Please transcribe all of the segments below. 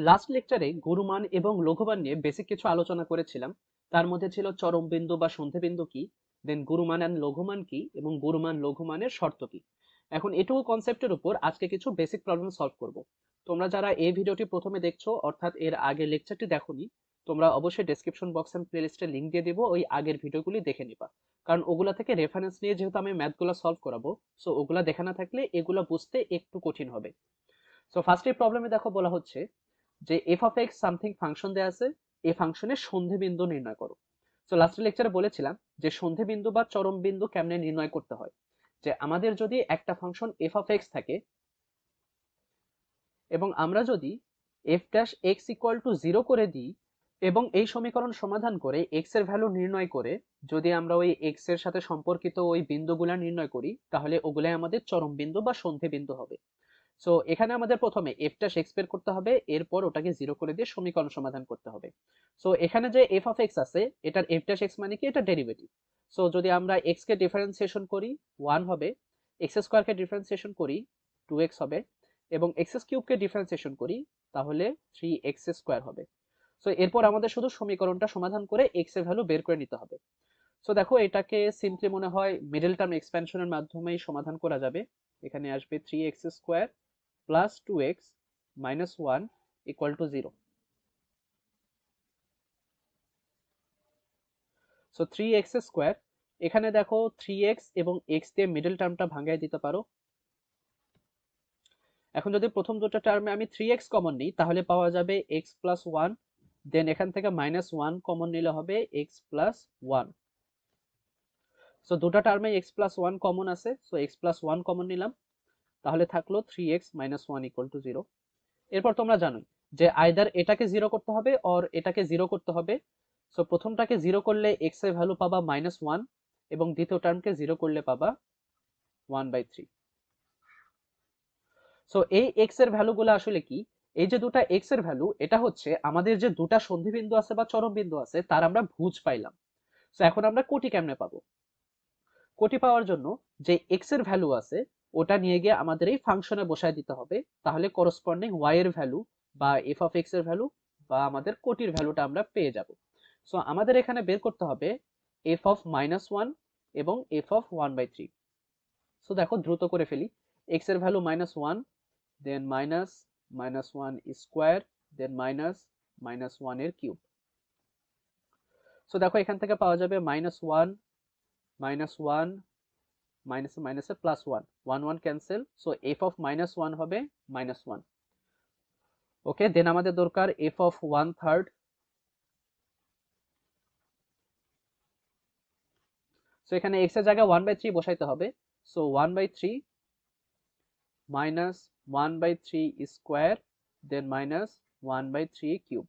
Last লেকচারে গুরুমান এবং লঘুমান নিয়ে বেসিক কিছু আলোচনা করেছিলাম। তার মধ্যে ছিল চরম বিন্দু বা সন্ধি বিন্দু কি, দেন গুরুমান এন্ড লঘুমান কি, এবং গুরুমান লঘুমানের শর্ত কি। এখন এটুকু কনসেপ্টের উপর আজকে কিছু বেসিক প্রবলেম সলভ করব। তোমরা যারা এই ভিডিওটি প্রথমে দেখছো, অর্থাৎ এর আগে লেকচারটি দেখোনি, তোমরা অবশ্যই ডেসক্রিপশন বক্স এন্ড প্লেলিস্টে লিংক দিয়ে দিব, ওই আগের ভিডিওগুলি দেখে নিবা। কারণ ওগুলা থেকে রেফারেন্স নিয়ে যেহেতু আমি ম্যাথগুলো সলভ করাবো, সো ওগুলা দেখা না থাকলে এগুলা বুঝতে একটু কঠিন হবে। সো ফার্স্ট এই প্রবলেমে দেখো বলা হচ্ছে যে F of x something function দেয়া আছে, এই ফাংশনের সন্ধি বিন্দু নির্ণয় করো। সো লাস্ট লেকচারে বলেছিলাম যে সন্ধি বিন্দু বা চরম বিন্দু কেমনে নির্ণয় করতে হয়। যে আমাদের যদি একটা ফাংশন এফ অফ এক্স থাকে এবং আমরা যদি F dash x equal to zero করে দিই এবং এই সমীকরণ সমাধান করে এক্স এর ভ্যালু নির্ণয় করে যদি আমরা ওই এক্স এর সাথে সম্পর্কিত ওই বিন্দুগুলা নির্ণয় করি, তাহলে ওগুলাই আমাদের চরম বিন্দু বা সন্ধি বিন্দু হবে। সো এখানে আমাদের প্রথমে এফ ড্যাশ এক্স বের করতে হবে, এরপর ওটাকে জিরো করে দিয়ে সমীকরণ সমাধান করতে হবে। সো এখানে যে এফ অফ এক্স আছে, এটার এফ ড্যাশ এক্স মানে কি, এটা ডেরিভেটিভ। সো যদি আমরা এক্স কে ডিফারেন্সিয়েশন করি 1 হবে, এক্স স্কোয়ার কে ডিফারেন্সিয়েশন করি 2x হবে, এবং এক্স কিউব কে ডিফারেন্সিয়েশন করি তাহলে 3x স্কোয়ার হবে। সো এরপর আমাদের শুধু সমীকরণটা সমাধান করে এক্স এর ভ্যালু বের করে নিতে হবে। সো দেখো এটাকে সিম্পলি মনে হয় মিডল টার্ম এক্সপ্যানশনের মাধ্যমেই সমাধান করা যাবে। এখানে আসবে 3x square plus 2x minus 1 equal to 0। So 3x square, এখানে দেখো 3x এবং x দিয়ে মিডল টার্মটা ভাঙায় দিতে পারো। এখন যদি প্রথম দুটো টার্মে আমি 3x কমন নিই তাহলে পাওয়া যাবে x প্লাস 1, দেন এখান থেকে মাইনাস 1 কমন নিলে হবে x প্লাস 1। সো দুটো টার্মে x প্লাস 1 কমন আছে, সো x প্লাস 1 কমন নিলাম, তাহলে থাকলো 3x মাইনাস 1 ইকুয়াল টু 0। এরপর তোমরা জানোই যে আইদার এটাকে জিরো করতে হবে অর এটাকে জিরো করতে হবে। সো প্রথমটাকে জিরো করলে এক্স এর ভ্যালু পাবা -1 এবং দ্বিতীয় টার্মকে জিরো করলে পাবা 1/3। সো এই এক্স এর ভ্যালুগুলো আসলে কি, এই যে দুটা এক্স এর ভ্যালু, এটা হচ্ছে আমাদের যে দুটা সন্ধি বিন্দু আছে বা চরম বিন্দু আছে তার আমরা ভুজ পাইলাম। সো এখন আমরা কোটি কেমনে পাবো? কোটি পাওয়ার জন্য যে এক্স এর ভ্যালু আছে ওটা নিয়ে গিয়ে আমাদের এই ফাংশনে বসায় দিতে হবে, তাহলে করসপন্ডিং ওয়াই এর ভ্যালু বা এফ অফ এক্স এর ভ্যালু বা আমাদের কোটির ভ্যালুটা আমরা পেয়ে যাব। সো আমাদের এখানে বের করতে হবে এফ অফ -1 এবং এফ অফ 1/3। সো দেখো দ্রুত করে ফেলি, এক্স এর ভ্যালু -1, দেন -1 স্কোয়ার, দেন -1 এর কিউব। সো দেখো এখান থেকে পাওয়া যাবে -1 -1 মাইনাস মাইনাসে plus 1, 1 1 cancel, so F of -1 হবে -1। ওকে, দেন আমাদের দরকার এফ অফ 1/3। সো এখানে x এর জায়গায় 1/3 বসাইতে হবে, so 1/3 minus 1/3 square, than minus 1/3 cube.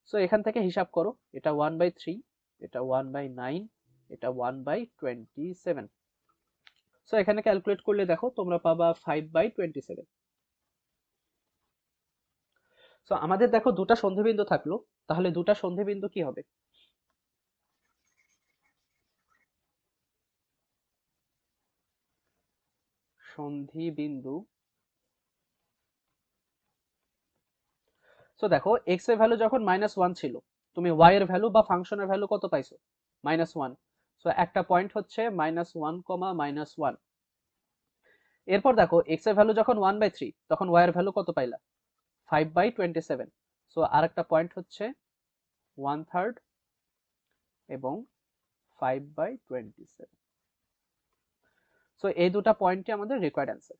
So এখান থেকে হিসাব করো, এটা 1/3, এটা 1/9, এটা 1/27। সো এখানে ক্যালকুলেট করলে দেখো তোমরা পাবা 5/27। সো আমাদের দেখো দুটা সন্ধিবিন্দু থাকলো, তাহলে দুটা সন্ধিবিন্দু কি হবে? সন্ধি বিন্দু। সো দেখো এক্স এর ভ্যালু যখন -1 ছিল, তুমি ওয়াই এর ভ্যালু বা ফাংশনের ভ্যালু কত পাইছো? -1। সো একটা পয়েন্ট হচ্ছে -1, -1। এরপর দেখো এক্স এর ভ্যালু যখন 1/3, তখন ওয়াই এর ভ্যালু কত পাইলা? 5/27। সো আরেকটা পয়েন্ট হচ্ছে 1/3 এবং 5/27। সো এই দুটা পয়েন্টই আমাদের রিকোয়ার্ড অ্যান্সার।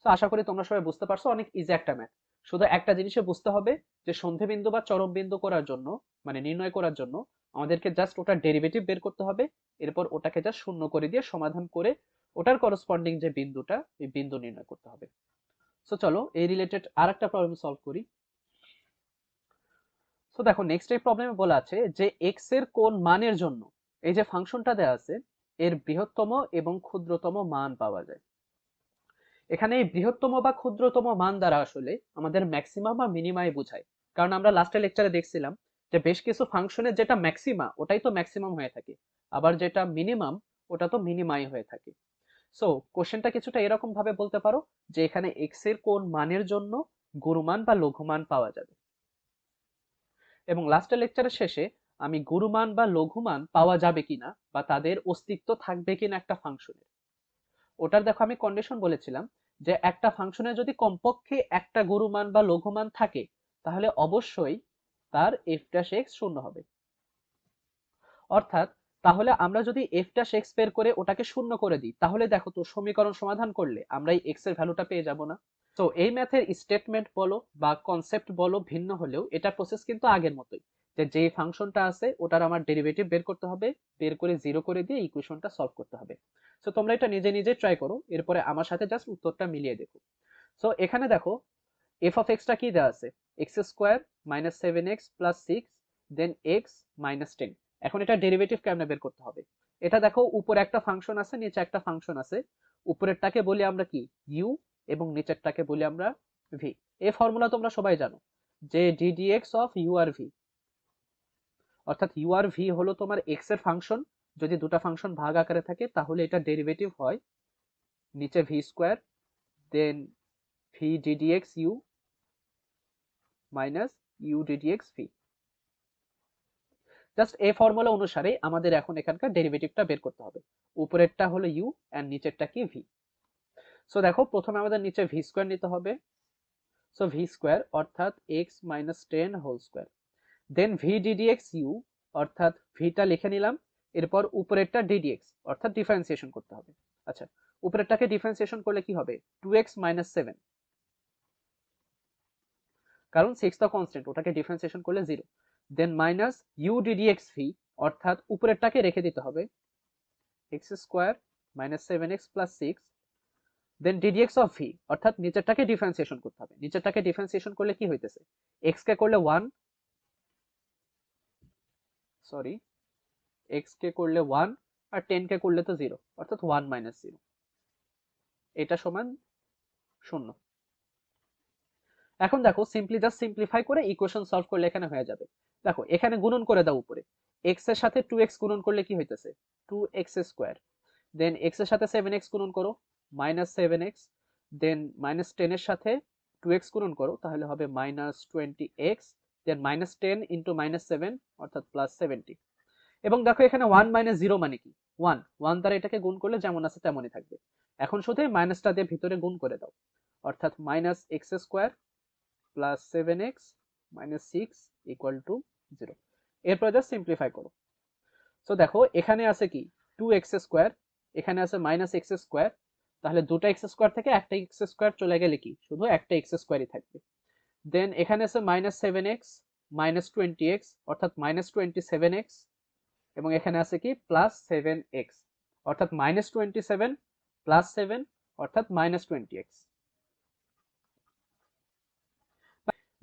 সো আশা করি তোমরা সবাই বুঝতে পারছো, অনেক ইজি একটা ম্যাথ। শুধু একটা জিনিসে বুঝতে হবে যে সন্ধি বিন্দু বা চরম বিন্দু করার জন্য, মানে নির্ণয় করার জন্য আমাদেরকে জাস্ট ওটার ডেরিভেটিভ বের করতে হবে, এরপর ওটাকে জাস্ট শূন্য করে দিয়ে সমাধান করে ওটার করসপন্ডিং যে বিন্দুটা, এই বিন্দু নির্ণয় করতে হবে। সো চলো এই রিলেটেড আরেকটা প্রবলেম সলভ করি। সো দেখো নেক্সট এই প্রবলেমে বলা আছে যে এক্স এর কোন মানের জন্য এই যে ফাংশনটা দেওয়া আছে এর বৃহত্তম এবং ক্ষুদ্রতম মান পাওয়া যায়। এখানে এই বৃহত্তম বা ক্ষুদ্রতম মান দ্বারা আসলে আমাদের ম্যাক্সিমাম বা মিনিমাই বোঝায়। কারণ আমরা লাস্টের লেকচারে দেখছিলাম যে বেশ কিছু ফাংশনের যেটা ম্যাক্সিমা ওটাই তো ম্যাক্সিমাম হয়ে থাকে, আবার যেটা মিনিমাম ওটা তো মিনিমাই হয়ে থাকে। সো কোশ্চেনটা কিছুটা এরকম ভাবে বলতে পারো যে এখানে এক্স এর কোন মানের জন্য গুরুমান বা লঘুমান পাওয়া যাবে। এবং লাস্টের লেকচারের শেষে আমি গুরুমান বা লঘুমান পাওয়া যাবে কিনা বা তাদের অস্তিত্ব থাকবে কিনা একটা ফাংশনের, ওটার দেখো আমি কন্ডিশন বলেছিলাম যে একটা ফাংশনে যদি কমপক্ষে একটা গুরুমান বা লঘুমান থাকে তাহলে অবশ্যই তার এফ ড্যাশ এক্স শূন্য হবে। অর্থাৎ তাহলে আমরা যদি এফ ড্যাশ এক্স বের করে ওটাকে শূন্য করে দিই তাহলে দেখো তো সমীকরণ সমাধান করলে আমরা এই এক্স এর ভ্যালুটা পেয়ে যাব না? তো এই ম্যাথের স্টেটমেন্ট বলো বা কনসেপ্ট বলো ভিন্ন হলেও এটা প্রসেস কিন্তু আগের মতোই, যে ফাংশনটা আছে ওটার আমার ডেরিভেটিভ বের করতে হবে, বের করে জিরো করে দিয়ে ইকুয়েশনটা সলভ করতে হবে। সো তোমরা এটা নিজে নিজে ট্রাই করো, এরপরে আমার সাথে জাস্ট উত্তরটা মিলিয়ে দেখো। সো এখানে দেখো এফ অফ এক্সটা কি দেওয়া আছে, x square minus seven x plus six then x minus ten. এখন এটা ডেরিভেটিভ কেমনে বের করতে হবে? এটা দেখো উপরে একটা ফাংশন আছে নিচে একটা ফাংশন আছে, উপরেরটাকে বলি আমরা কি ইউ এবং নিচেরটাকে বলি আমরা ভি। এই ফর্মুলা তোমরা সবাই জানো যে ডিডিএক্স অফ ইউ আর ভি, অর্থাৎ ইউ আর ভি হলো তোমার এক্স এর ফাংশন, যদি দুটা ফাংশন ভাগ আকারে থাকে তাহলে এটা ডেরিভেটিভ হয় নিচে v square then v d d x u minus u d d x v. Just এই ফর্মুলা অনুসারে আমাদের এখন এখানকার ডেরিভেটিভটা বের করতে হবে। উপরেরটা হলো ইউ এন্ড নিচেরটা কি ভি। সো দেখো প্রথমে আমাদের নিচে ভি স্কোয়ার নিতে হবে, সো ভি স্কোয়ার অর্থাৎ x minus ten whole square then v d d x u অর্থাৎ ভিটা লিখে নিলাম, এরপর উপরেরটা ডিডিএক্স অর্থাৎ ডিফারেন্সিয়েশন করতে হবে। আচ্ছা উপরেরটাকে ডিফারেন্সিয়েশন করলে কি হবে, টু এক্স মাইনাস সেভেন, কারণ সিক্স তো কনস্ট্যান্ট, ওটাকে ডিফারেন্সিয়েশন করলে zero, then minus u d d x v অর্থাৎ উপরেরটাকে রেখে দিতে হবে x square minus seven x plus six then d d x of v অর্থাৎ নিচেরটাকে ডিফারেন্সিয়েশন করতে হবে। নিচেরটাকে ডিফারেন্সিয়েশন করলে কি হইতেছে, এক্স কে করলে ওয়ান, সরি এক্স কে করলে ওয়ান আর টেন কে করলে তো জিরো, অর্থাৎ ওয়ান মাইনাস জিরো, এটা সমান শূন্য। এখন দেখো সিম্পলি জাস্ট সিম্পলিফাই করে ইকুয়েশন সলভ করলে এখানে হয়ে যাবে। দেখো এখানে গুণন করে দাও উপরে, এক্স এর সাথে টু এক্স গুণন করলে কি হইতেছে two X square, then X এর সাথে সেভেন এক্স গুণন করো minus seven X, then minus ten এর সাথে টু এক্স গুণন করো তাহলে হবে minus twenty X, then minus ten into minus seven অর্থাৎ প্লাস সেভেন্টি। এবং দেখো এখানে ওয়ান মাইনাস জিরো মানে কি ওয়ান, ওয়ান দ্বারা এটাকে গুণ করলে যেমন আছে তেমনই থাকবে। এখন শুধু মাইনাসটা দিয়ে ভিতরে গুণ করে দাও, অর্থাৎ minus x square plus seven x minus six equal to zero. এরপর জাস্ট সিম্পলিফাই করো। সো দেখো এখানে আছে কি টু এক্স স্কোয়ার, এখানে আছে মাইনাস এক্স স্কোয়ার, তাহলে দুটো এক্স স্কোয়ার থেকে একটা এক্স স্কোয়ার চলে গেলে কি শুধু একটা এক্স স্কোয়ারই থাকবে। দেন এখানে আছে minus seven x minus twenty x অর্থাৎ মাইনাস টোয়েন্টি সেভেন এক্স, এবং এখানে আছে কি প্লাস সেভেন এক্স অর্থাৎ minus twenty seven plus seven অর্থাৎ মাইনাস টোয়েন্টি এক্স।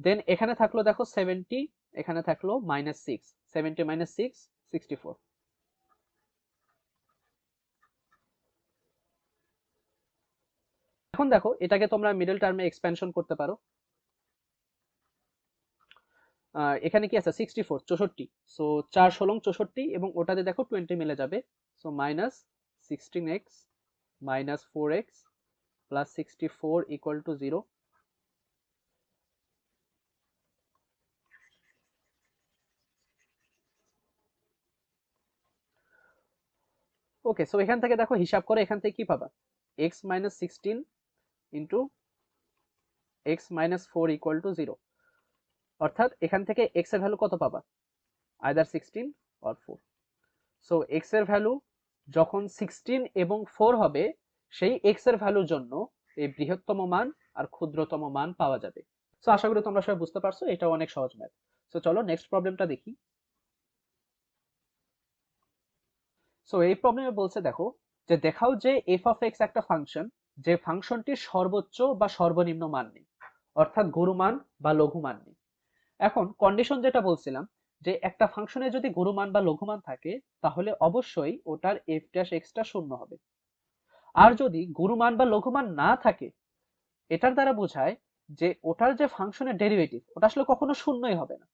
দেন এখানে থাকলো দেখো সেভেন্টি, এখানে থাকলো minus six, seventy minus six sixty four. এখন দেখো এটাকে তোমরা মিডল টার্মে এক্সপেনশন করতে পারো। এখানে কি আছে সিক্সটি ফোর চৌষট্টি, সো চার ষোলং চৌষট্টি এবং ওটাতে দেখো টোয়েন্টি মিলে যাবে, so minus sixteen x minus four x plus sixty four equal to zero. Okay, so এখান থেকে দেখো হিসাব করে এখান থেকে কি পাবা, x minus sixteen into x minus four equal to zero, অর্থাৎ এখান থেকে এক্স এর ভ্যালু কত পাবা, either sixteen or four. So x এর ভ্যালু যখন সিক্সটিন এবং ফোর হবে সেই এক্স এর ভ্যালুর জন্য এই বৃহত্তম মান আর ক্ষুদ্রতম মান পাওয়া যাবে। সো আশা করি তোমরা সবাই বুঝতে পারছো, এটাও অনেক সহজ ম্যাথ। সো চলো নেক্সট প্রবলেমটা দেখি। সো এই প্রবলেমে বলছে দেখো যে দেখাও যে এফ অফ এক্স একটা ফাংশন যে ফাংশনটির সর্বোচ্চ বা সর্বনিম্ন মান নেই, অর্থাৎ গুরুমান বা লঘুমান নেই। এখন কন্ডিশন যেটা বলছিলাম যে একটা ফাংশনে যদি গুরুমান বা লঘুমান থাকে তাহলে অবশ্যই ওটার এফ ড্যাশ এক্সটা শূন্য হবে। আর যদি গুরুমান বা লঘুমান না থাকে এটার দ্বারা বোঝায় যে ওটার যে ফাংশনের ডেরিভেটিভ ওটা আসলে কখনো শূন্যই হবে না,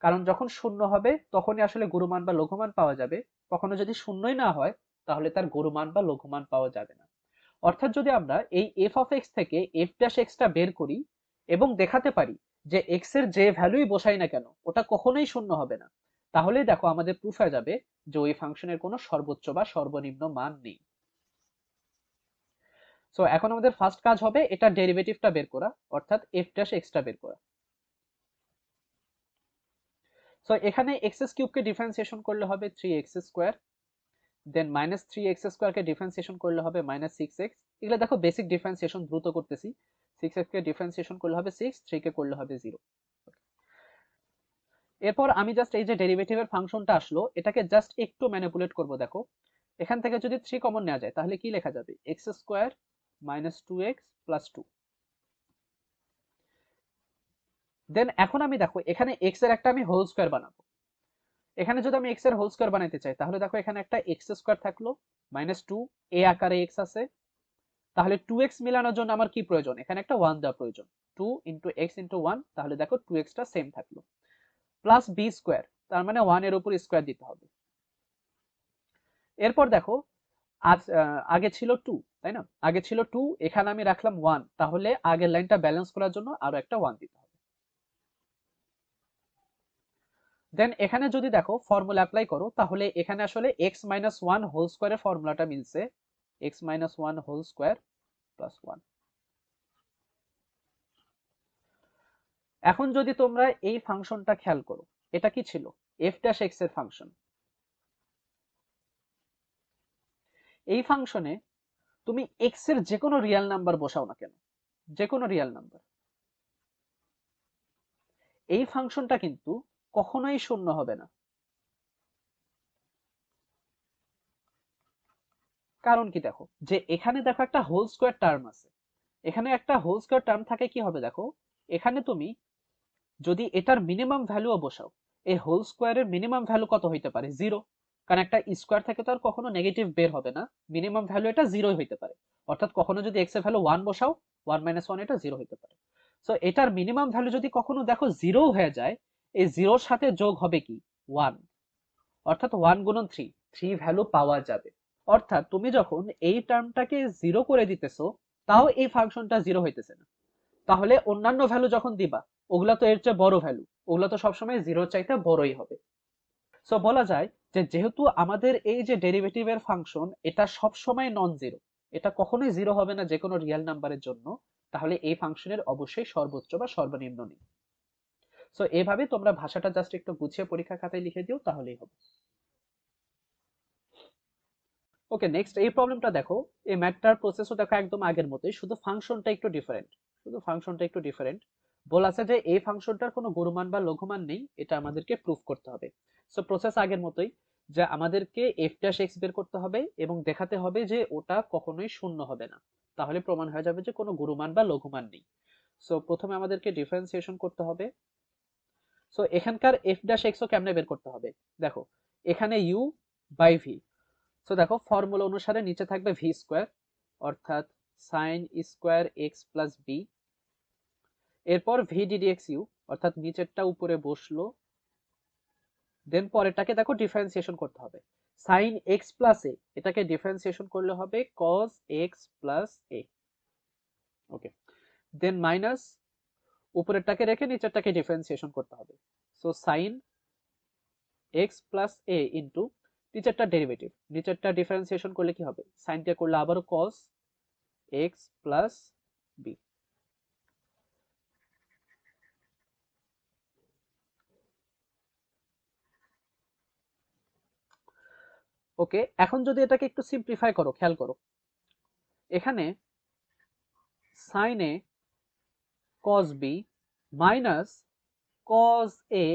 কারণ যখন শূন্য হবে তখনই আসলে গুরুমান বা লঘুমান পাওয়া যাবে, কখনো যদি শূন্যই না হয় তাহলে তার গুরুমান বা লঘুমান পাওয়া যাবে না। অর্থাৎ যদি আমরা এই এফ অফ এক্স থেকে এফ ড্যাশ এক্সটা বের করি এবং দেখাতে পারি যে এক্স এর যে ভ্যালুই বসাই না কেন ওটা কখনোই শূন্য হবে না, তাহলেই দেখো আমাদের প্রুফ হয়ে যাবে যে ওই ফাংশনের কোনো সর্বোচ্চ বা সর্বনিম্ন মান নেই। সো এখন আমাদের ফার্স্ট কাজ হবে এটা ডেরিভেটিভটা বের করা, অর্থাৎ এফ ড্যাশ এক্সটা বের করা। সো এখানে এক্স কিউবকে ডিফারেন্সিয়েশন করলে হবে 3x square, than minus 3x স্কোয়ারকে ডিফারেন্সিয়েশন করলে হবে মাইনাস 6x। এগুলো দেখো বেসিক ডিফারেন্সিয়েশন, দ্রুত করতেছি। 6x কে ডিফারেন্সিয়েশন করলে হবে 6, 3 কে করলে হবে 0। এরপর আমি জাস্ট এই যে ডেরিভেটিভের ফাংশনটা আসলো এটাকে জাস্ট একটু ম্যানিপুলেট করব। দেখো এখান থেকে যদি 3 কমন নেওয়া যায় তাহলে কি লেখা যাবে, x square minus 2x plus 2। দেন এখন আমি দেখো এখানে এক্স এর একটা আমি হোল স্কোয়ার বানাবো। এখানে যদি আমি এক্স এর হোল স্কোয়ার বানাইতে চাই তাহলে দেখো এখানে একটা এক্স স্কোয়ার থাকলো মাইনাস 2, এ আকারে এক্স আছে, তাহলে 2x মিলানোর জন্য আমার কি প্রয়োজন, এখানে একটা 1 দেওয়া প্রয়োজন। 2 ইন্টু এক্স ইন্টু 1, তাহলে দেখো 2x টা সেম থাকলো, প্লাস বি স্কোয়ার, তার মানে 1 এর উপর স্কোয়ার দিতে হবে। এরপর দেখো আগে ছিল 2, তাই না, আগে ছিল 2, এখানে আমি রাখলাম 1, তাহলে আগের লাইনটা ব্যালেন্স করার জন্য আরো একটা 1 দিতে হবে। দেন এখানে যদি দেখো ফর্মুলা অ্যাপ্লাই করো তাহলে এখানে আসলে x মাইনাস 1 হোল স্কোয়ারের ফর্মুলাটা মিলছে, x minus 1 whole square plus 1। এখন যদি তোমরা এই ফাংশনটা খেয়াল করো, এটা কি ছিল, এফ ড্যাশ এক্স এর ফাংশন। এই ফাংশনে তুমি এক্স এর যে কোনো রিয়েল নাম্বার বসাও না কেন, যে কোনো রিয়েল নাম্বার, এই ফাংশনটা কিন্তু কখনোই শূন্য হবে না। কারণ কি দেখো, যে এখানে দেখো একটা হোল স্কোয়ার টার্ম আছে, এখানে একটা হোল স্কোয়ার টার্ম থাকে, কি হবে দেখো, এখানে তুমি যদি এটার মিনিমাম ভ্যালুও বসাও, এই হোল স্কোয়ারের মিনিমাম ভ্যালু কত হইতে পারে, 0, কারণ একটা স্কোয়ার থেকে তো আর কখনো নেগেটিভ বের হবে না, মিনিমাম ভ্যালু এটা 0 হইতে পারে। অর্থাৎ কখনো যদি এক্স এর ভ্যালু 1 বসাও, 1 মাইনাস 1 এটা 0 হইতে পারে। সো এটার মিনিমাম ভ্যালু যদি কখনো দেখো 0 হয়ে যায়, এই 0-র সাথে যোগ হবে কি, 1, অর্থাৎ 1 গুণন 3, 3 ভ্যালু পাওয়া যাবে। অর্থাৎ তুমি যখন এই টার্মটাকে 0 করে দিতেছো তাও এই ফাংশনটা 0 হইতেছে না, তাহলে অন্যান্য ভ্যালু যখন দিবা ওগুলা তো এর চেয়ে বড় ভ্যালু, ওগুলা তো সবসময় 0 চাইতে বড়ই হবে। সো বলা যায় যে যেহেতু আমাদের এই যে ডেরিভেটিভের ফাংশন এটা সব সময় নন জিরো, এটা কখনোই 0 হবে না যে কোনো রিয়েল নাম্বারের জন্য, তাহলে এই ফাংশনের অবশ্যই সর্বোচ্চ বা সর্বনিম্ন নেই। সো এভাবে তোমরা ভাষাটা জাস্ট একটু গুছিয়ে পরীক্ষা খাতায় লিখে দিও, তাহলেই হবে। ওকে, নেক্সট এই প্রবলেমটা দেখো, এই ম্যাথটার প্রসেসও দেখো একদম আগের মতোই, শুধু ফাংশনটা একটু ডিফারেন্ট, শুধু ফাংশনটা একটু ডিফারেন্ট। বলা আছে যে এই ফাংশনটার কোনো গুরুমান বা লঘুমান নেই, এটা আমাদেরকে প্রুফ করতে হবে। সো প্রসেস আগের মতোই, যে আমাদেরকে এফ ড্যাশ এক্স বের করতে হবে এবং দেখাতে হবে যে ওটা কখনোই শূন্য হবে না, তাহলে প্রমাণ হয়ে যাবে যে কোনো গুরুমান বা লঘুমান নেই। সো প্রথমে আমাদেরকে ডিফারেন্সিয়েশন করতে হবে। সো এখানকার এফ ড্যাশ এক্সও কেমনে বের করতে হবে, দেখো এখানে ইউ বাই ভি। সো দেখো ফর্মুলা অনুসারে নিচে থাকবে ভি স্কোয়ার, অর্থাৎ sine square x plus b, এরপর ভি ডিডি এক্স ইউ, অর্থাৎ নিচেরটা উপরে বসলো, দেন পরেরটাকে দেখো ডিফারেন্সিয়েশন করতে হবে, সাইন এক্স প্লাস এ, এটাকে ডিফারেন্সিয়েশন করলে হবে কজ এক্স প্লাস এ। ওকে, দেন মাইনাস, উপরেরটাকে রেখে নিচেরটাকে ডিফারেন্সিয়েশন করতে হবে, সো সাইন এক্স প্লাস এ ইন্টু নিচেরটা ডেরিভেটিভ, নিচেরটা ডিফারেন্সিয়েশন করলে কি হবে, সাইনটা করলে আবারও কস এক্স প্লাস বি। ওকে, এখন যদি এটাকে একটু সিম্পলিফাই করো, খেয়াল করো এখানে সাইন এ কস বি মাইনাস কস এ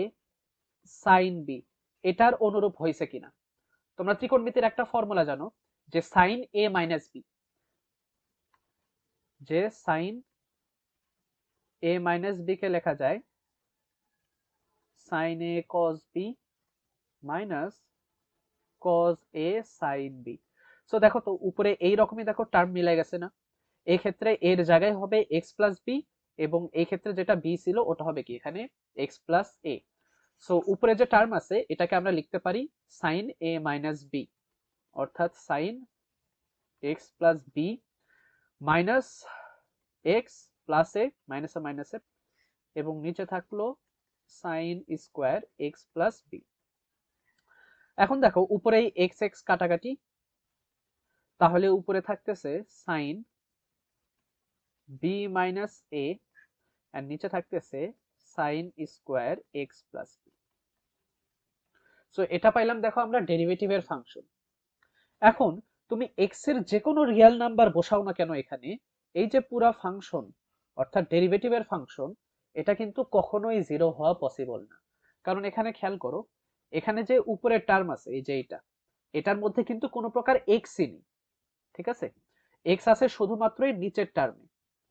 সাইন বি, এটার অনুরূপ হয়েছে কিনা। তোমরা ত্রিকোণমিতির একটা ফর্মুলা জানো, যে সাইন এ মাইনাস বি, যে সাইন এ মাইনাস বি কে লেখা যায় সাইন এ কস বি মাইনাস কস এ সাইন বি। সো দেখো তো উপরে এই রকমই দেখো টার্ম মিলে গেছে না, এই ক্ষেত্রে এর জায়গায় হবে এক্স প্লাস বি, এবং এই ক্ষেত্রে যেটা বি ছিল ওটা হবে কি এখানে এক্স প্লাস এ। সো উপরে যে টার্ম আছে এটাকে আমরা লিখতে পারি সাইন এ মাইনাস বি, অর্থাৎ sine X plus B minus X plus A, মাইনাসে মাইনাসে এবং নিচে থাকলো sine square x plus B. এখন দেখো উপরে এক্স এক্স কাটাকাটি, তাহলে উপরে থাকতেছে সাইন বি মাইনাস এ আর নিচে থাকতেছে sine square x plus B. So এটা পাইলাম দেখো আমরা ডেরিভেটিভের ফাংশন। এখন তুমি এক্স এর যে কোনো রিয়েল নাম্বার বসাও না কেন এখানে, এই যে পুরা ফাংশন অর্থাৎ ডেরিভেটিভের ফাংশন, এটা কিন্তু কখনোই জিরো হওয়া পসিবল না। কারণ এখানে খেয়াল করো, এখানে যে উপরের টার্ম আছে এই যে এটার মধ্যে কিন্তু কোনো প্রকার এক্সই নেই, ঠিক আছে? এক্স আছে শুধুমাত্র এই নিচের টার্মে।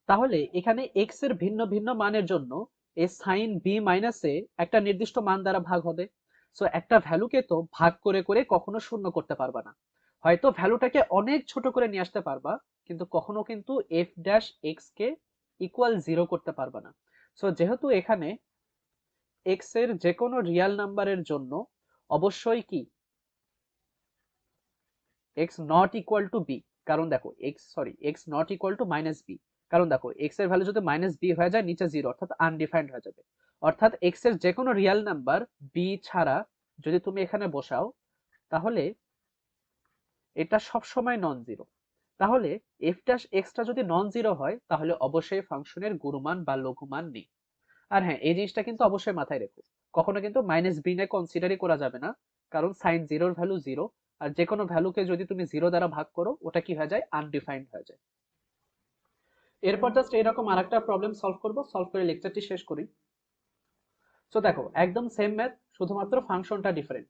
তাহলে এখানে এক্স এর ভিন্ন ভিন্ন মানের জন্য এই সাইন বি মাইনাস এ একটা নির্দিষ্ট মান দ্বারা ভাগ হবে। সো একটা ভ্যালুকে তো ভাগ করে করে কখনো শূন্য করতে পারবা না, হয়তো ভ্যালুটাকে অনেক ছোট করে নিয়ে আসতে পারবা, কিন্তু কখনো কিন্তু F dash x K equal zero করতে পারবা না। সো যেহেতু এখানে এক্স এর যে কোনো রিয়েল নাম্বারের জন্য অবশ্যই কি x not equal to b, কারণ দেখো x not equal to minus b, কারণ দেখো এক্স এর ভ্যালু যদি মাইনাস বি হয়ে যায় নিচে জিরো অর্থাৎ আনডিফাইন্ড হয়ে যাবে। অর্থাৎ এক্স এর যে কোনো রিয়েল নাম্বার বি ছাড়া যদি তুমি এখানে বসাও, তাহলে এটা সব সময় নন জিরো। তাহলে এফ ড্যাশ এক্সটা যদি নন জিরো হয় তাহলে অবশ্যই ফাংশনের গুরুমান বা লঘুমান নেই। আর হ্যাঁ, এই জিনিসটা কিন্তু অবশ্যই মাথায় রেখো, কখনো কিন্তু মাইনাস বি নে কনসিডারই করা যাবে না, কারণ সাইন জিরোর ভ্যালু জিরো, আর যে কোনো ভ্যালুকে যদি তুমি জিরো দ্বারা ভাগ করো ওটা কি হয়ে যায়, আনডিফাইন্ড হয়ে যায়। এরপর জাস্ট এরকম আরেকটা প্রবলেম সলভ করে লেকচারটি শেষ করি। সো দেখো একদম সেম ম্যাথ, শুধুমাত্র ফাংশনটা ডিফারেন্ট।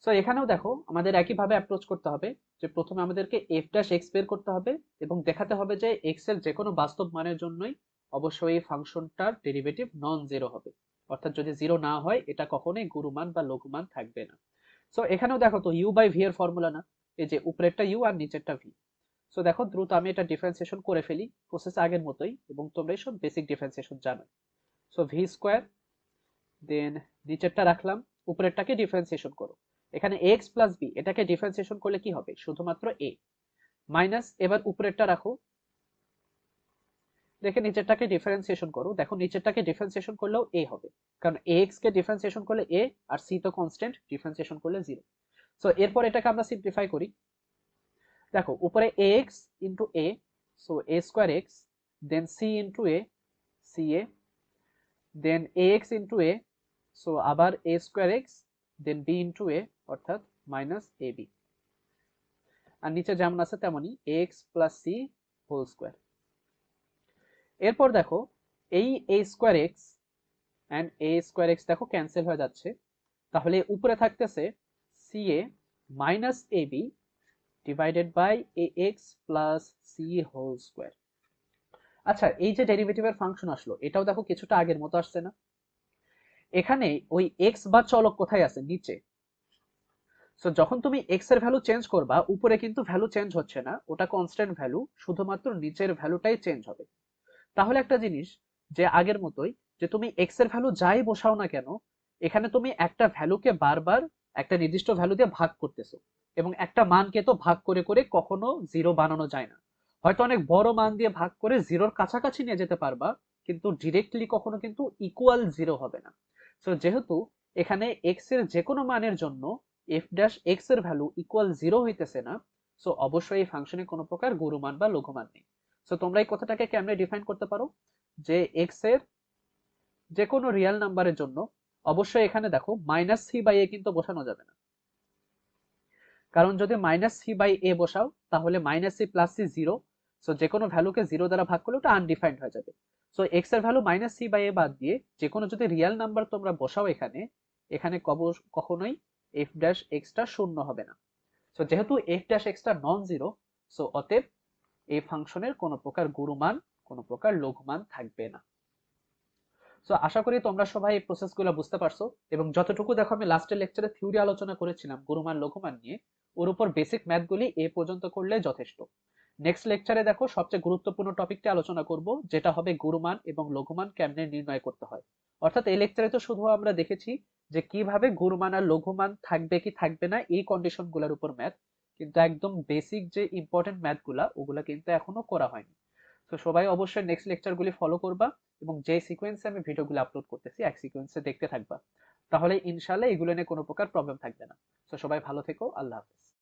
সো এখানেও দেখো আমাদের একইভাবে অ্যাপ্রোচ করতে হবে, যে প্রথমে আমাদেরকে এফ ড্যাশ এক্স বের করতে হবে এবং দেখাতে হবে যে এক্স এর যে কোনো বাস্তব মানের জন্যই অবশ্যই এই ফাংশনটার ডেরিভেটিভ নন জিরো হবে, অর্থাৎ যদি জিরো না হয় এটা কখনোই গুরুমান বা লঘুমান থাকবে না। সো এখানেও দেখো তো ইউ বাই ভি এর ফর্মুলা না, এই যে উপরেরটা ইউ আর নিচেরটা ভি। সো দেখো দ্রুত আমি এটা ডিফারেন্সিয়েশন করে ফেলি, প্রসেস আগের মতোই এবং তোমরা সব বেসিক ডিফারেন্সিয়েশন জানো। সো ভি স্কোয়ার, দেন নিচেরটা রাখলাম, উপরেরটাকে ডিফারেন্সিয়েশন করো। এখানে এক্স প্লাস বি, এটাকে ডিফারেন্সিয়েশন করলে কি হবে, শুধুমাত্র এ মাইনাস, এবার উপরেরটা রাখো, দেখে নিচেরটাকে ডিফারেন্সিয়েশন করো, দেখো নিচেরটাকে ডিফারেন্সিয়েশন করলেও এ হবে, কারণ এক্স কে ডিফারেন্সিয়েশন করলে এ আর সি তো কনস্ট্যান্ট, ডিফারেন্সিয়েশন করলে জিরো। সো এরপর এটাকে আমরা সিম্পলিফাই করি, দেখো উপরে X into A, so A square X, then C into A, C A, then A X into A, so আবার A square X, then B into A অর্থাৎ minus এ B, আর নিচে যেমন আছে তেমনই X plus C whole square. এরপর দেখো এই A square X and A square x দেখো ক্যান্সেল হয়ে যাচ্ছে, তাহলে উপরে থাকতেছে c a minus A b divided by a x plus C whole square. আচ্ছা, এই যে ডেরিভেটিভের ফাংশন আসলো এটাও দেখো কিছুটা আগের মতো আসছে না, এখানে ওই এক্স বা চলক কোথায় আছে, নিচে। সো যখন তুমি এক্স এর ভ্যালু চেঞ্জ করবা উপরে কিন্তু ভ্যালু চেঞ্জ হচ্ছে না, ওটা কনস্ট্যান্ট ভ্যালু, শুধুমাত্র নিচের ভ্যালুটাই চেঞ্জ হবে। তাহলে একটা জিনিস, যে আগের মতোই, যে তুমি এক্স এর ভ্যালু যাই বসাও না কেন, এখানে তুমি একটা ভ্যালুকে বারবার একটা নির্দিষ্ট ভ্যালু দিয়ে ভাগ করতেছো, এবং একটা মানকে তো ভাগ করে করে কখনো জিরো বানানো যায় না। হয়তো অনেক বড় মান দিয়ে ভাগ করে জিরোর কাছাকাছি নিয়ে যেতে পারবা, কিন্তু ডিরেক্টলি কখনো কিন্তু ইকুয়াল জিরো হবে না। সো যেহেতু এখানে এক্স এর যে কোনো মানের জন্য এফ ড্যাশ এক্স এর ভ্যালু ইকুয়াল জিরো হইতেছে না, সো অবশ্যই এই ফাংশনে কোনো প্রকার গুরুমান বা লঘুমান নেই। সো তোমরা এই কথাটাকে কেমনে ডিফাইন করতে পারো, যে এক্স এর যে কোনো রিয়েল নাম্বারের জন্য অবশ্যই এখানে দেখো মাইনাস সি বাই এ কিন্তু বসানো যাবে না, কারণ যদি মাইনাস সি বাই এ বসাও তাহলে minus c plus c zero, so যে কোনো ভ্যালুকে জিরো দ্বারা ভাগ করলে ওটা আনডিফাইন্ড হয়ে যাবে। সো এক্স এর ভ্যালু মাইনাস সি বাই এ বাদ দিয়ে যে কোনো যদি রিয়েল নাম্বার তোমরা বসাও এখানে, এখানে কখনোই এফ ড্যাশ এক্সটা শূন্য হবে না। সো যেহেতু F dash extra non zero, so অতএব এই ফাংশনের কোনো প্রকার গুরুমান কোনো প্রকার লঘুমান থাকবে না। সো আশা করি তোমরা সবাই এই প্রসেসগুলো বুঝতে পারছো, এবং যতটুকু দেখো আমি লাস্টের লেকচারে থিওরি আলোচনা করেছিলাম গুরুমান লঘুমান নিয়ে, ওর উপর বেসিক ম্যাথগুলি এ পর্যন্ত করলে যথেষ্ট। নেক্সট লেকচারে দেখো সবচেয়ে গুরুত্বপূর্ণ টপিকটি আলোচনা করব, যেটা হবে গুরুমান এবং লঘুমান কেমনে নির্ণয় করতে হয়। অর্থাৎ এই লেকচারে তো শুধু আমরা দেখেছি যে কিভাবে গুরুমান আর লঘুমান থাকবে কি থাকবে না এই কন্ডিশন গুলার উপর ম্যাথ, কিন্তু একদম বেসিক যে ইম্পর্টেন্ট ম্যাথগুলা ওগুলা কিন্তু এখনো করা হয়নি। তো সবাই অবশ্যই নেক্সট লেকচারগুলি ফলো করবা এবং যে সিকোয়েন্সে আমি ভিডিওগুলো আপলোড করতেছি এক সিকোয়েন্সে দেখতে থাকবা, তাহলে ইনশাল্লাহ এগুলো নিয়ে কোনো প্রকার প্রবলেম থাকবে না। তো সবাই ভালো থেকো, আল্লাহ হাফেজ।